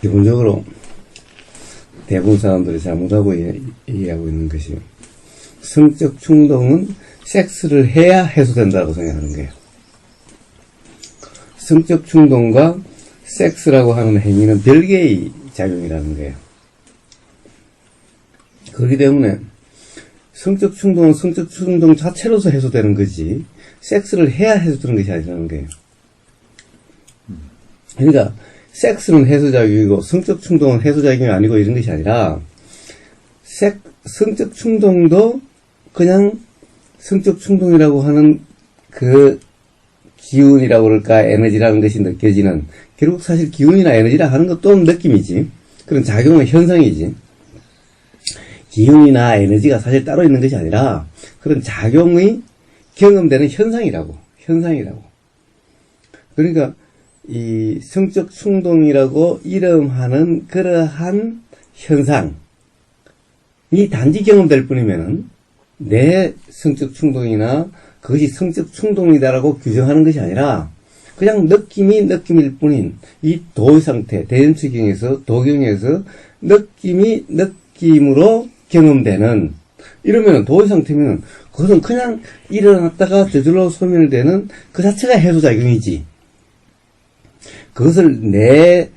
기본적으로 대부분 사람들이 잘못하고 이해하고 있는 것이 성적 충동은 섹스를 해야 해소된다고 생각하는 거예요. 성적 충동과 섹스라고 하는 행위는 별개의 작용이라는 거예요. 그렇기 때문에 성적 충동은 성적 충동 자체로서 해소되는 거지 섹스를 해야 해소되는 것이 아니라는 거예요. 그러니까 섹스는 해소작용이고 성적 충동은 해소작용이 아니고 이런 것이 아니라 성적 충동도 그냥 성적 충동이라고 하는 그 기운이라고 그럴까 에너지라는 것이 느껴지는 결국 사실 기운이나 에너지라 하는 것도 느낌이지 그런 작용의 현상이지 기운이나 에너지가 사실 따로 있는 것이 아니라 그런 작용의 경험되는 현상이라고 그러니까 이 성적 충동이라고 이름하는 그러한 현상이 단지 경험될 뿐이면은 내 성적 충동이나 그것이 성적 충동이다라고 규정하는 것이 아니라 그냥 느낌일 뿐인 이 도의 상태, 대연치경에서 도경에서 느낌으로 경험되는 이러면은 도의 상태면은 그것은 그냥 일어났다가 저절로 소멸되는 그 자체가 해소작용이지. 그것을 내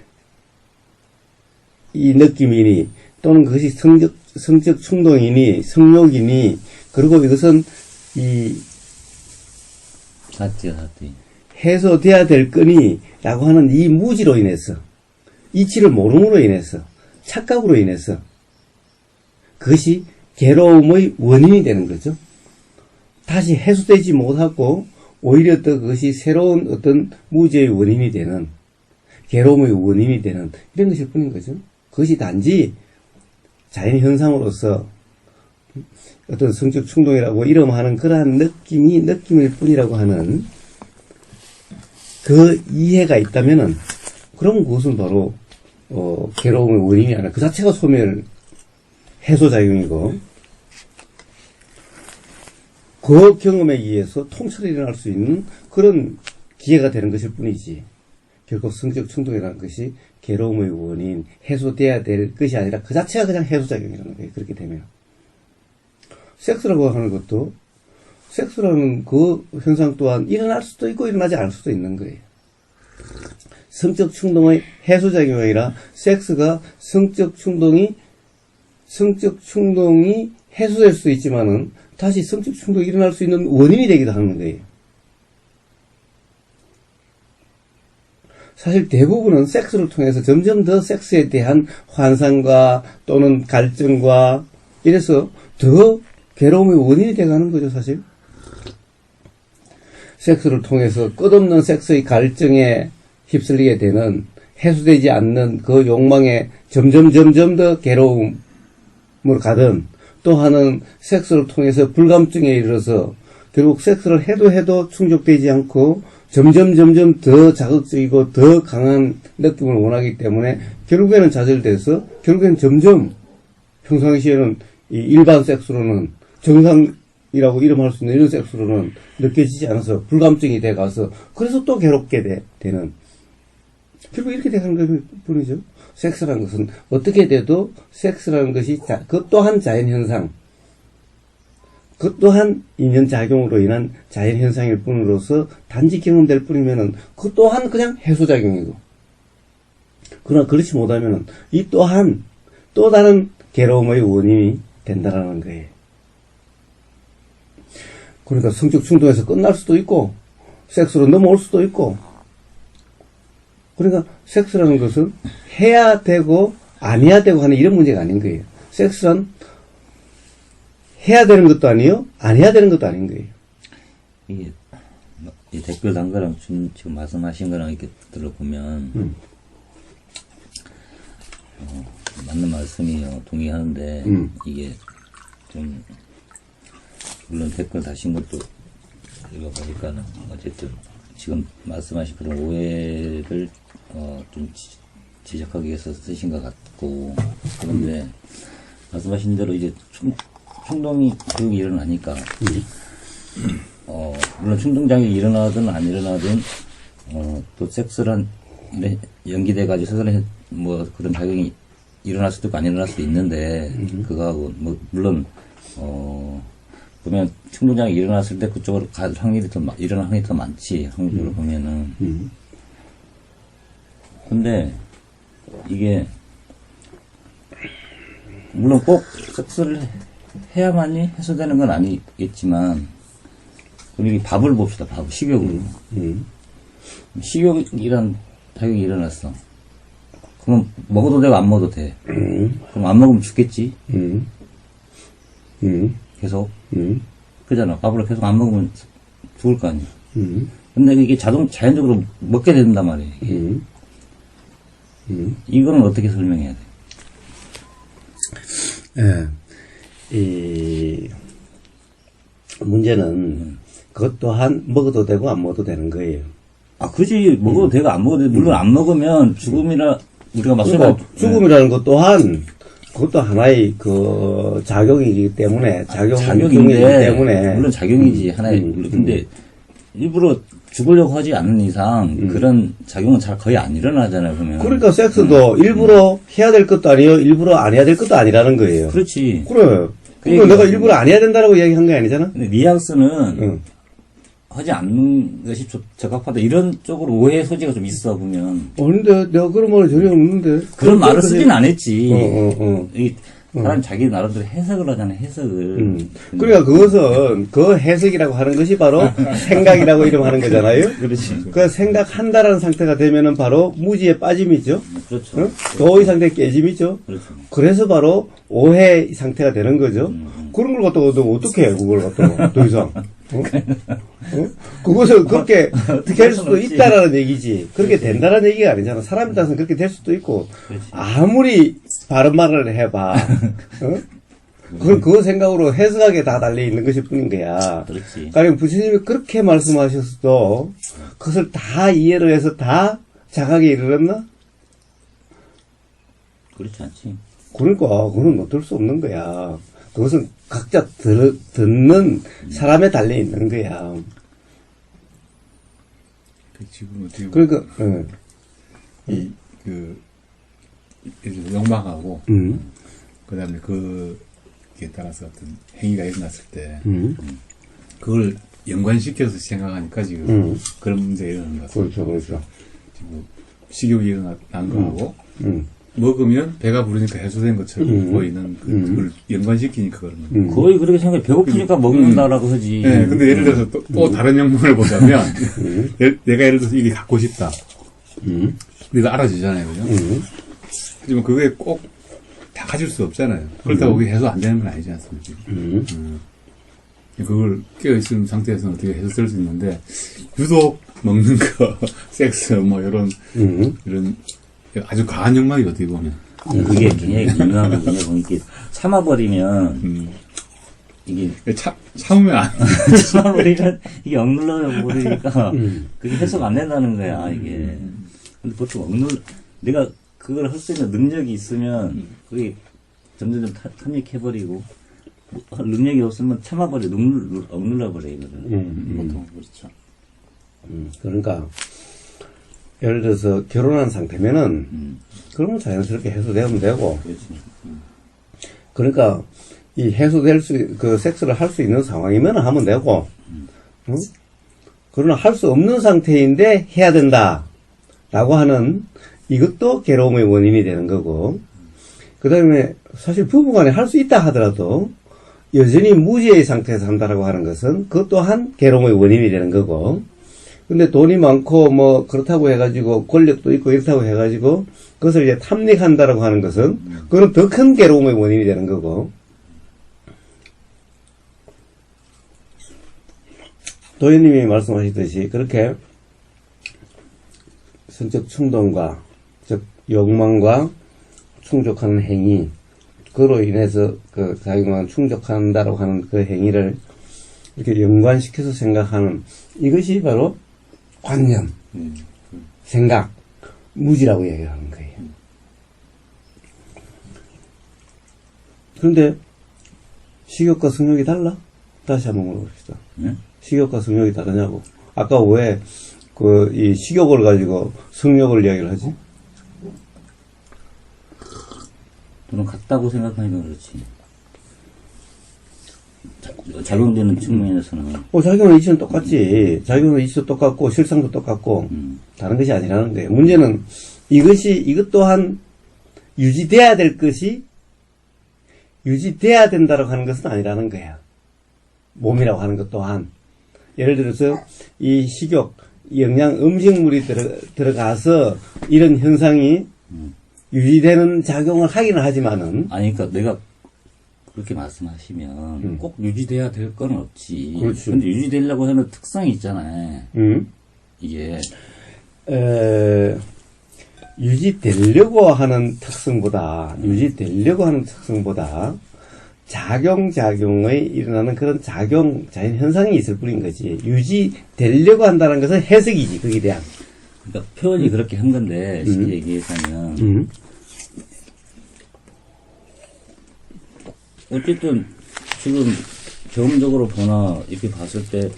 이 느낌이니 또는 그것이 성적 충동이니 성욕이니 그리고 이것은 해소돼야 될 거니 라고 하는 이 무지로 인해서 이치를 모름으로 인해서 착각으로 인해서 그것이 괴로움의 원인이 되는 거죠. 다시 해소되지 못하고 오히려 더 그것이 새로운 어떤 무지의 원인이 되는 괴로움의 원인이 되는 이런 것일 뿐인 거죠. 그것이 단지 자연현상으로서 어떤 성적 충동이라고 이름하는 그러한 느낌일 뿐이라고 하는 그 이해가 있다면은 그럼 그것은 바로 괴로움의 원인이 아니라 그 자체가 소멸 해소작용이고 그 경험에 의해서 통찰이 일어날 수 있는 그런 기회가 되는 것일 뿐이지 결국 성적 충동이라는 것이 괴로움의 원인, 해소돼야 될 것이 아니라 그 자체가 그냥 해소작용이라는 거예요. 그렇게 되면 섹스라고 하는 것도 섹스라는 그 현상 또한 일어날 수도 있고 일어나지 않을 수도 있는 거예요. 성적 충동의 해소작용이 아니라 섹스가 성적 충동이 해소될 수 있지만은 다시 성적 충동이 일어날 수 있는 원인이 되기도 하는 거예요. 사실 대부분은 섹스를 통해서 점점 더 섹스에 대한 환상과 또는 갈증과 이래서 더 괴로움의 원인이 돼가는 거죠, 사실. 섹스를 통해서 끝없는 섹스의 갈증에 휩쓸리게 되는 해소되지 않는 그 욕망에 점점 더 괴로움으로 가든 또 하나는 섹스를 통해서 불감증에 이르러서 결국 섹스를 해도 충족되지 않고 점점 더 자극적이고 더 강한 느낌을 원하기 때문에 결국에는 좌절돼서 결국에는 점점 평상시에는 이 일반 섹스로는 정상이라고 이름할 수 있는 이런 섹스로는 느껴지지 않아서 불감증이 돼가서 그래서 또 괴롭게 되는 결국 이렇게 되는 것 뿐이죠. 섹스라는 것은 어떻게 돼도 섹스라는 것이 그 또한 자연현상 그 또한 인연작용으로 인한 자연현상일 뿐으로서 단지 경험될 뿐이면은 그 또한 그냥 해소작용이고 그러나 그렇지 못하면은 이 또한 또 다른 괴로움의 원인이 된다라는 거예요. 그러니까 성적 충동에서 끝날 수도 있고 섹스로 넘어올 수도 있고 그러니까 섹스라는 것은 해야 되고 안 해야 되고 하는 이런 문제가 아닌 거예요. 섹스는 해야 되는 것도 아니에요. 안 해야 되는 것도 아닌 거예요. 이게 이 댓글 단 거랑 지금 말씀하신 거랑 이렇게 들어보면 맞는 말씀이요. 동의하는데 이게 좀 물론 댓글 다신 것도 읽어보니까는 어쨌든 지금 말씀하신 그런 오해를 좀 지적하기 위해서 쓰신 것 같고 그런데 말씀하신 대로 이제 충동이 교육이 일어나니까 물론 충동장애 일어나든 안 일어나든 또 섹스란 네, 연기돼가지고 스스로 뭐 그런 작용이 일어날 수도 있고 안 일어날 수도 있는데 그거하고 뭐 물론 보면 충동장애 일어났을 때 그쪽으로 갈 확률이 일어날 확률이 더 많지 확률적으로 보면은. 근데 이게 물론 꼭 섹스를 해야만이 해소되는 건 아니겠지만 우리 밥을 봅시다. 밥 식욕으로. 식욕이란 작용이 일어났어. 그럼 먹어도 되고 안 먹어도 돼. 그럼 안 먹으면 죽겠지. 계속. 그잖아. 밥을 계속 안 먹으면 죽을 거 아니야. 근데 이게 자연적으로 먹게 된단 말이야. 이게. 이거는 어떻게 설명해야 돼? 이 문제는 그것 또한 먹어도 되고 안 먹어도 되는 거예요. 아, 그지. 먹어도 되고 안 먹어도 돼. 물론 안 먹으면 죽음이라 우리가 맞서면 그러니까 죽음이라는 것 또한 그것도 하나의 그 작용이기 때문에 작용이기 때문에 물론 작용이지 하나의 근데 일부러 죽으려고 하지 않는 이상 그런 작용은 잘 거의 안 일어나잖아요. 그러면 그러니까 섹스도 일부러 해야 될 것도 아니에요. 일부러 안 해야 될 것도 아니라는 거예요. 그렇지. 그래. 그러니까 내가 일부러 안 해야 된다라고 이야기한 게 아니잖아. 근데 뉘앙스는 하지 않는 것이 적합하다 이런 쪽으로 오해 소지가 좀 있어 보면. 근데 내가 그런 말이 전혀 없는데. 그런 말을 쓰진 않았지. 이 사람 자기 나름대로 해석을 하잖아, 해석을. 그러니까 그것은 그 해석이라고 하는 것이 바로 생각이라고 이름하는 거잖아요. 그렇지. 그 생각한다라는 상태가 되면은 바로 무지에 빠짐이죠. 그렇죠. 응? 도의 상태 깨짐이죠. 그렇죠. 그래서 바로 오해 상태가 되는 거죠. 그런 걸 갖다가 너 어떻게 해, 그걸 갖다가 더 이상. 그것을 그렇게 될 수도 있다라는 얘기지. 그렇게 된다라는 얘기가 아니잖아. 사람에 따라서 그렇게 될 수도 있고, 아무리 바른 말을 해봐. 그 생각으로 해석하게 다 달려 있는 것일 뿐인 거야. 그렇지. 그러니까 부처님이 그렇게 말씀하셨어도 그것을 다 이해를 해서 다 자각에 이르렀나? 그렇지 않지. 그러니까 그건 어쩔 수 없는 거야. 그것은 각자 듣는 사람에 달려 있는 거야. 지금 어떻게 그러니까 예를 들어 욕망하고 그다음에 그에 따라서 어떤 행위가 일어났을 때 그걸 연관시켜서 생각하니까 지금 그런 문제가 일어나는 것 같습니다. 그렇죠. 지금 식욕이 일어난 거하고 먹으면 배가 부르니까 해소된 것처럼 보이는 그걸 연관시키니까 그런 거예요. 거의 그렇게 생각해. 배고프니까 먹는다라고 하지. 네, 근데 예를 들어서 또 다른 욕망을 보자면 내가 예를 들어서 이게 갖고 싶다. 우리가 알아주잖아요, 그죠? 하지만 그게 꼭 다 가질 수 없잖아요. 그렇다고 그게 해소 안 되는 건 아니지 않습니까? 그걸 깨어있는 상태에서는 어떻게 해소될 수 있는데, 유독 먹는 거, 섹스, 뭐, 이런 아주 과한 욕망이 어떻게 보면. 그게 굉장히 유명한 거거든요. 이게 참아버리면, 이게. 참으면 안 돼. 참아버리면, 이게 억눌러 버리니까, 그게 해소가 안 된다는 거야, 이게. 근데 보통 내가 그걸 할 수 있는 능력이 있으면, 그게 점점 탐닉해버리고, 능력이 없으면 참아버려, 억눌러버려, 이거를. 보통 그렇죠. 그러니까, 예를 들어서 결혼한 상태면은, 그러면 자연스럽게 해소되면 되고, 그렇지. 그러니까, 이 해소될 섹스를 할 수 있는 상황이면 하면 되고, 그러나 할 수 없는 상태인데 해야 된다. 라고 하는, 이것도 괴로움의 원인이 되는 거고, 그 다음에 사실 부부간에 할 수 있다 하더라도, 여전히 무지의 상태에서 한다라고 하는 것은, 그것 또한 괴로움의 원인이 되는 거고, 근데 돈이 많고, 뭐, 그렇다고 해가지고, 권력도 있고, 이렇다고 해가지고, 그것을 이제 탐닉한다라고 하는 것은, 그건 더 큰 괴로움의 원인이 되는 거고, 도현님이 말씀하시듯이, 그렇게, 성적 충동과, 즉, 욕망과 충족하는 행위, 그로 인해서 그 자기만 충족한다라고 하는 그 행위를 이렇게 연관시켜서 생각하는 이것이 바로 관념, 생각, 무지라고 얘기하는 거예요. 그런데 식욕과 성욕이 달라? 다시 한번 물어봅시다. 네? 식욕과 성욕이 다르냐고. 아까 왜 이 식욕을 가지고 성욕을 이야기를 하지? 또는 같다고 생각하니까 그렇지. 작용되는 측면에서는. 작용의 이치는 똑같지. 작용의 이치도 똑같고, 실상도 똑같고, 다른 것이 아니라는 거예요. 문제는 이것 또한 유지돼야 될 것이, 유지돼야 된다고 하는 것은 아니라는 거야. 몸이라고 하는 것 또한. 예를 들어서, 이 식욕, 음식물이 들어가서 이런 현상이 유지되는 작용을 하기는 하지만은. 아니, 그러니까 내가 그렇게 말씀하시면 꼭 유지돼야 될 건 없지. 그렇지. 근데 유지되려고 하는 특성이 있잖아요. 이게. 유지되려고 하는 특성보다, 작용의 일어나는 그런 자연 현상이 있을 뿐인 거지. 유지되려고 한다는 것은 해석이지, 거기에 대한. 그러니까 표현이 그렇게 한 건데, 쉽게 얘기하자면. 어쨌든, 지금 경험적으로 보나, 이렇게 봤을 때,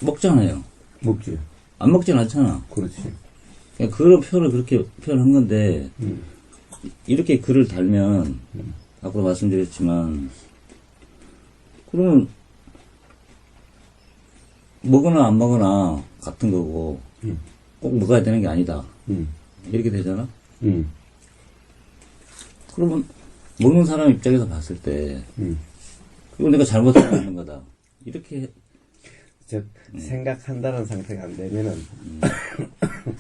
먹잖아요. 먹지. 안 먹진 않잖아. 그렇지. 그러니까 그런 표현을 그렇게 표현한 건데, 이렇게 글을 달면, 아까도 말씀드렸지만, 그러면, 먹으나 안 먹으나 같은 거고, 꼭 먹어야 되는 게 아니다. 이렇게 되잖아? 그러면, 먹는 사람 입장에서 봤을 때, 이거 내가 잘못하고 있는 거다. 이렇게. 즉, 생각한다는 상태가 안 되면은,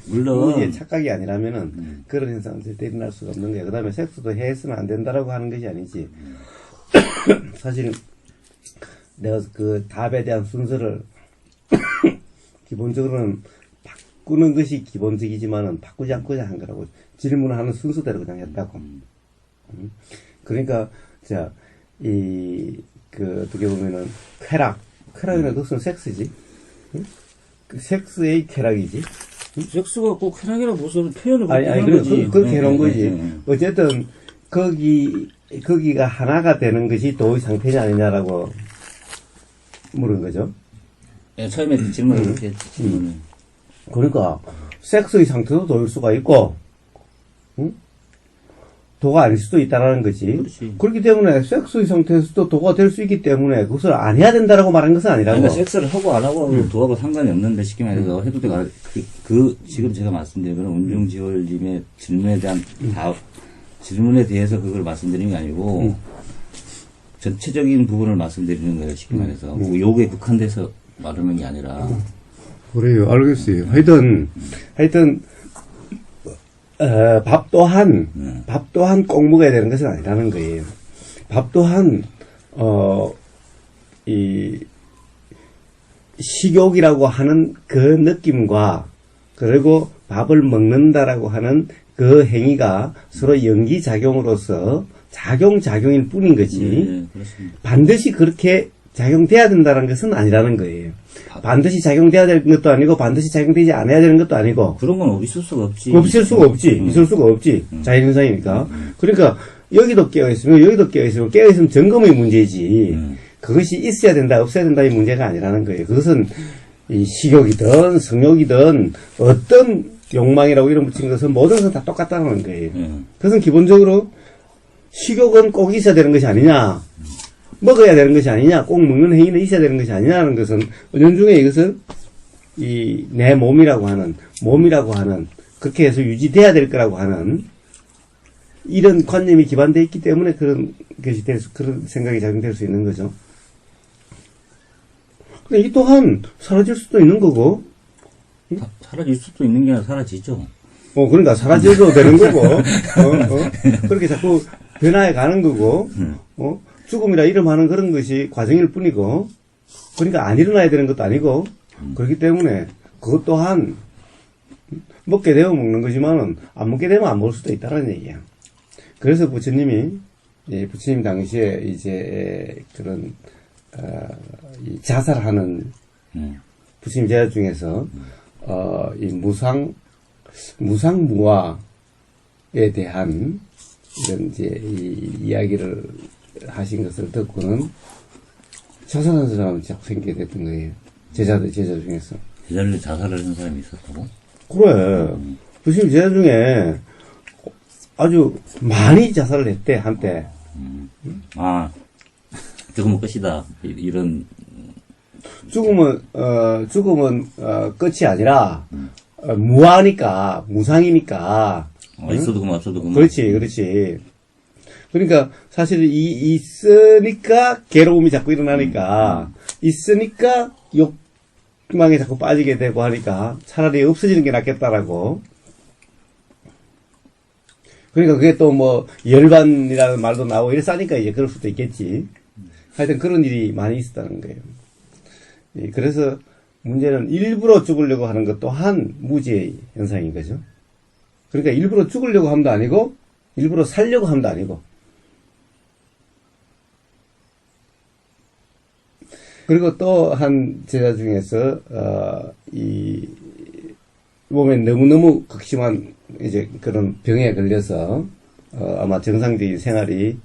물론. 이게 착각이 아니라면은, 그런 현상은 절대 일어날 수가 없는 거야. 그 다음에 섹스도 해서는 안 된다라고 하는 것이 아니지. 사실, 내가 그 답에 대한 순서를, 기본적으로는 바꾸는 것이 기본적이지만은, 바꾸지 않고자 한 거라고. 질문을 하는 순서대로 그냥 했다고. 그러니까, 어떻게 보면은, 쾌락이라는 것은 섹스지. 응? 그 섹스의 쾌락이지. 섹스가 꼭 쾌락이라고 무슨 표현을 아니, 그렇게 해놓은 거지. 어쨌든, 거기가 하나가 되는 것이 도의 상태냐 아니냐라고 물은 거죠. 예, 처음에 질문을 그렇게 했지. 그러니까, 섹스의 상태도 도일 수가 있고, 응? 도가 아닐 수도 있다라는 거지. 그렇지. 그렇기 때문에 섹스의 상태에서도 도가 될 수 있기 때문에 그것을 안 해야 된다라고 말한 것은 아니라고. 그러니까 섹스를 하고 안 하고 도하고 상관이 없는데 쉽게 말해서 해도 되고 지금 제가 말씀드린 거는 운중지월님의 질문에 대한 질문에 대해서 그걸 말씀드리는 게 아니고 전체적인 부분을 말씀드리는 거예요. 쉽게 말해서 뭐 요구에 국한돼서 말하는 게 아니라. 그래요. 알겠어요. 하여튼 밥 또한 꼭 먹어야 되는 것은 아니라는 거예요. 밥 또한, 이, 식욕이라고 하는 그 느낌과, 그리고 밥을 먹는다라고 하는 그 행위가 서로 연기작용으로서 작용일 뿐인 거지. 네, 그렇습니다. 반드시 그렇게 작용돼야 된다는 것은 아니라는 거예요. 반드시 작용돼야 되는 것도 아니고 반드시 작용되지 않아야 되는 것도 아니고 그런 건 있을 수가 없지. 없을 수가 없지. 있을 수가 없지. 자연현상이니까. 그러니까 여기도 깨어있으면 여기도 깨어있으면 점검의 문제지. 그것이 있어야 된다 없어야 된다의 문제가 아니라는 거예요. 그것은 이 식욕이든 성욕이든 어떤 욕망이라고 이름 붙인 것은 모든 것은 다 똑같다는 거예요. 그것은 기본적으로 식욕은 꼭 있어야 되는 것이 아니냐, 먹어야 되는 것이 아니냐, 꼭 먹는 행위는 있어야 되는 것이 아니냐는 것은 은연중에 이것은 이 내 몸이라고 하는 그렇게 해서 유지돼야 될 거라고 하는 이런 관념이 기반되어 있기 때문에 그런 것이 그런 생각이 작용될 수 있는 거죠. 근데 이 또한 사라질 수도 있는 거고. 사라질 수도 있는 게 아니라 사라지죠. 그러니까 사라져도 되는 거고. 그렇게 자꾸 변화해 가는 거고. 죽음이라 이름하는 그런 것이 과정일 뿐이고. 그러니까 안 일어나야 되는 것도 아니고. 그렇기 때문에 그것 또한 먹게 되면 먹는 거지만은 안 먹게 되면 안 먹을 수도 있다는 얘기야. 그래서 부처님 당시에 이제 그런 이 자살하는 부처님 제자 중에서 이 무상무화에 대한 이런 이제 이 이야기를 하신 것을 듣고는 자살하는 사람이 자꾸 생기게 됐던 거예요. 제자 중에서. 제자를 자살을 한 사람이 있었다고? 그래. 부심 제자 중에 아주 많이 자살을 했대, 한때. 아, 죽으면 끝이다. 이런, 죽으면, 끝이 아니라, 무하니까, 무상이니까. 있어도 그만, 없어도 그만. 그렇지. 그러니까, 사실 있으니까 괴로움이 자꾸 일어나니까, 있으니까 욕망에 자꾸 빠지게 되고 하니까, 차라리 없어지는 게 낫겠다라고. 그러니까 그게 또 뭐, 열반이라는 말도 나오고 이랬으니까 이제 그럴 수도 있겠지. 하여튼 그런 일이 많이 있었다는 거예요. 그래서 문제는 일부러 죽으려고 하는 것 또한 무지의 현상인 거죠. 그러니까 일부러 죽으려고 함도 아니고, 일부러 살려고 함도 아니고. 그리고 또 한 제자 중에서, 이, 몸에 너무너무 극심한 이제 그런 병에 걸려서, 아마 정상적인 생활이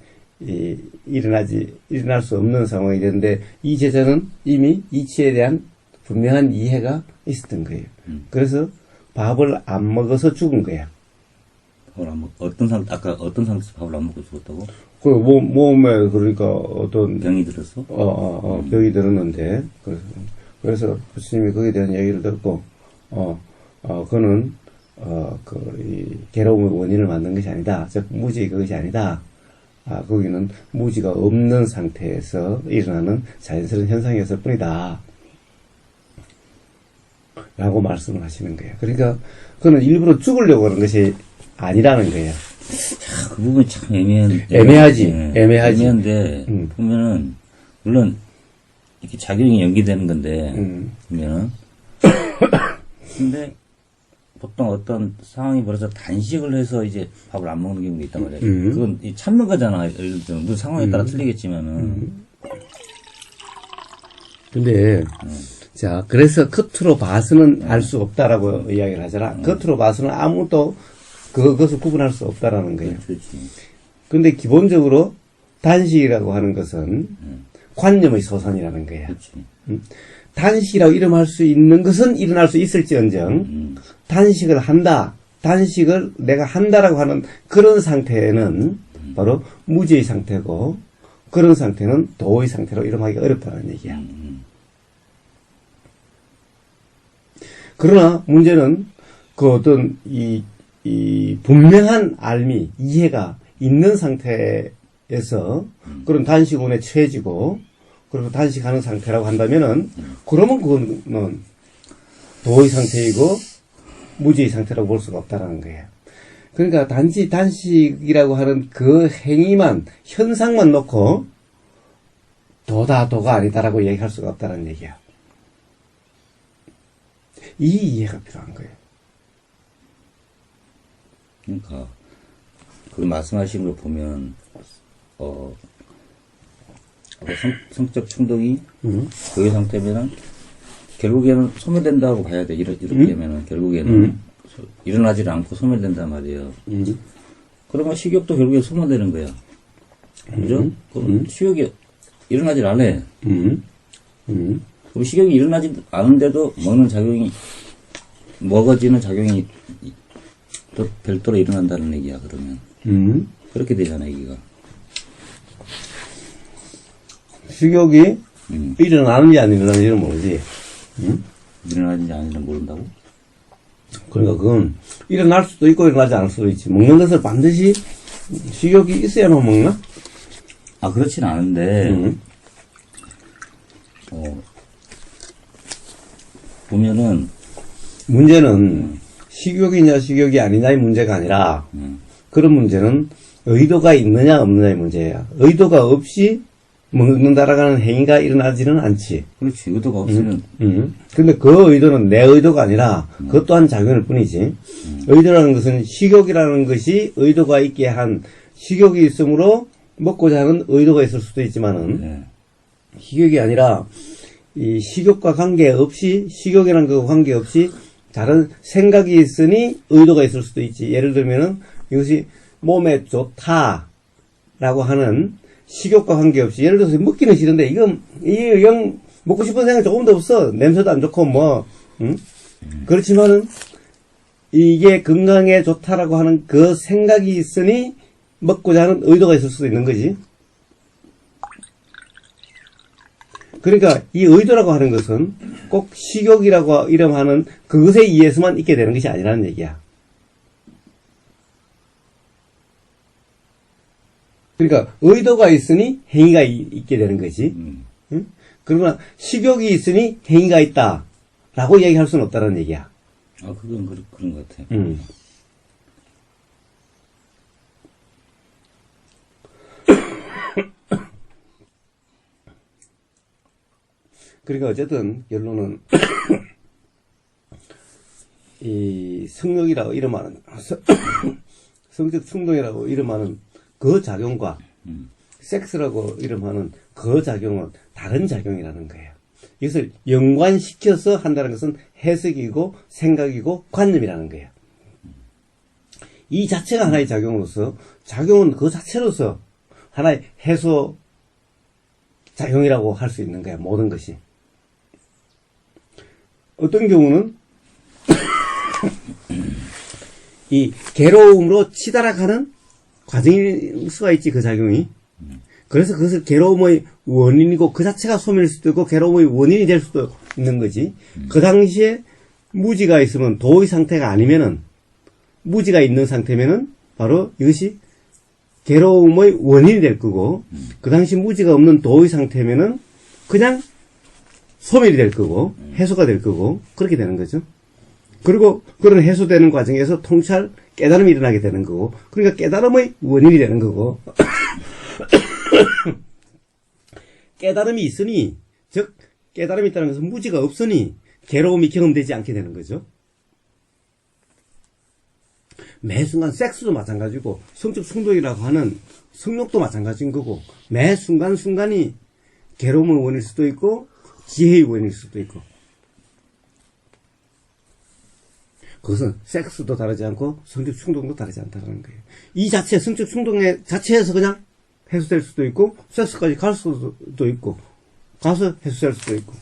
일어날 수 없는 상황이 됐는데, 이 제자는 이미 이치에 대한 분명한 이해가 있었던 거예요. 그래서 밥을 안 먹어서 죽은 거야. 밥을 안 먹, 아까 어떤 상태에서 밥을 안 먹고 죽었다고? 그 몸에 그러니까 어떤 병이 들었어? 병이 들었는데, 그래서 부처님이 거기에 대한 얘기를 듣고, 그는 이 괴로움의 원인을 만든 것이 아니다. 즉 무지 그것이 아니다. 거기는 무지가 없는 상태에서 일어나는 자연스러운 현상이었을 뿐이다. 라고 말씀을 하시는 거예요. 그러니까 그는 일부러 죽으려고 하는 것이 아니라는 거예요. 그 부분이 참 애매하지. 애매한데, 보면은, 물론, 이렇게 작용이 연기되는 건데, 보면은, 근데, 보통 어떤 상황이 벌어서 단식을 해서 이제 밥을 안 먹는 경우가 있단 말이야. 그건 참는 거잖아. 예를 들면, 물론 상황에 따라 틀리겠지만은. 근데, 자, 그래서 겉으로 봐서는 알 수 없다라고 이야기를 하잖아. 겉으로 봐서는 아무도 그것을 구분할 수 없다라는 거예요. 그렇지. 근데 기본적으로 단식이라고 하는 것은 관념의 소산이라는 거예요. 그렇지. 단식이라고 이름할 수 있는 것은 일어날 수 있을지언정, 단식을 내가 한다라고 하는 그런 상태는 바로 무지의 상태고, 그런 상태는 도의 상태로 이름하기가 어렵다는 얘기야. 그러나 문제는 그 어떤 이 분명한 알미, 이해가 있는 상태에서 그런 단식운에 처해지고, 그리고 단식하는 상태라고 한다면은, 그러면 그거는 도의 상태이고, 무지의 상태라고 볼 수가 없다라는 거예요. 그러니까 단지 단식이라고 하는 그 행위만, 현상만 놓고, 도가 아니다라고 얘기할 수가 없다는 얘기야. 이 이해가 필요한 거예요. 그러니까, 그 말씀하신 걸 보면, 성적 충동이, 그 상태면은, 결국에는 소멸된다고 봐야 돼. 이렇게 되면은, 결국에는, 일어나질 않고 소멸된단 말이에요. 그러면 식욕도 결국에 소멸되는 거야. 그죠? 그럼 식욕이 일어나질 않아. 그럼 식욕이 일어나지 않은데도 먹어지는 작용이 또 별도로 일어난다는 얘기야, 그러면. 그렇게 되잖아, 얘기가. 식욕이 일어나는지 안 일어나는지는 모르지. 일어나는지 아닌지 모른다고? 그러니까 그건 일어날 수도 있고 일어나지 않을 수도 있지. 먹는 것을 반드시 식욕이 있어야만 먹나? 그렇진 않은데, 보면은, 문제는 식욕이냐 식욕이 아니냐의 문제가 아니라 그런 문제는 의도가 있느냐 없느냐의 문제야. 의도가 없이 먹는다라고 하는 행위가 일어나지는 않지. 그렇지, 의도가 없으면. 근데 그 의도는 내 의도가 아니라 그것 또한 작용일 뿐이지. 의도라는 것은 식욕이라는 것이 의도가 있게 한, 식욕이 있으므로 먹고자 하는 의도가 있을 수도 있지만은, 식욕이 아니라 이 식욕과 관계없이, 식욕이라는 그 관계없이 다른 생각이 있으니 의도가 있을 수도 있지. 예를 들면은 이것이 몸에 좋다라고 하는 식욕과 관계없이, 예를 들어서 먹기는 싫은데 이건 먹고 싶은 생각 조금도 없어. 냄새도 안 좋고 응? 그렇지만은 이게 건강에 좋다라고 하는 그 생각이 있으니 먹고자 하는 의도가 있을 수도 있는 거지. 그러니까 이 의도라고 하는 것은 꼭 식욕이라고 이름하는 그것에 의해서만 있게 되는 것이 아니라는 얘기야. 그러니까 의도가 있으니 행위가 있게 되는 거지. 응? 그러나 식욕이 있으니 행위가 있다라고 얘기할 수는 없다는 얘기야. 아, 그건 그런 것 같아. 그러니까 어쨌든 결론은 이 성욕이라고 이름하는 성적 충동이라고 이름하는 그 작용과 섹스라고 이름하는 그 작용은 다른 작용이라는 거예요. 이것을 연관시켜서 한다는 것은 해석이고 생각이고 관념이라는 거예요. 이 자체가 하나의 작용으로서 작용은 그 자체로서 하나의 해소 작용이라고 할 수 있는 거야. 모든 것이. 어떤 경우는 이 괴로움으로 치달아가는 과정일 수가 있지, 그 작용이. 그래서 그것을 괴로움의 원인이고 그 자체가 소멸일 수도 있고 괴로움의 원인이 될 수도 있는 거지. 그 당시에 무지가 있으면 도의 상태가 아니면은 무지가 있는 상태면은 바로 이것이 괴로움의 원인이 될 거고 그 당시 무지가 없는 도의 상태면은 그냥 소멸이 될 거고 해소가 될 거고 그렇게 되는 거죠. 그리고 그런 해소되는 과정에서 통찰 깨달음이 일어나게 되는 거고 그러니까 깨달음의 원인이 되는 거고 깨달음이 있으니 즉 깨달음이 있다는 것은 무지가 없으니 괴로움이 경험되지 않게 되는 거죠. 매 순간 섹스도 마찬가지고 성적 충동이라고 하는 성욕도 마찬가지인 거고 매 순간순간이 괴로움의 원인일 수도 있고 지혜의 원인일 수도 있고 그것은 섹스도 다르지 않고 성적 충동도 다르지 않다는 거예요. 이 자체 성적 충동의 자체에서 그냥 해소될 수도 있고 섹스까지 갈 수도 있고 가서 해소될 수도 있고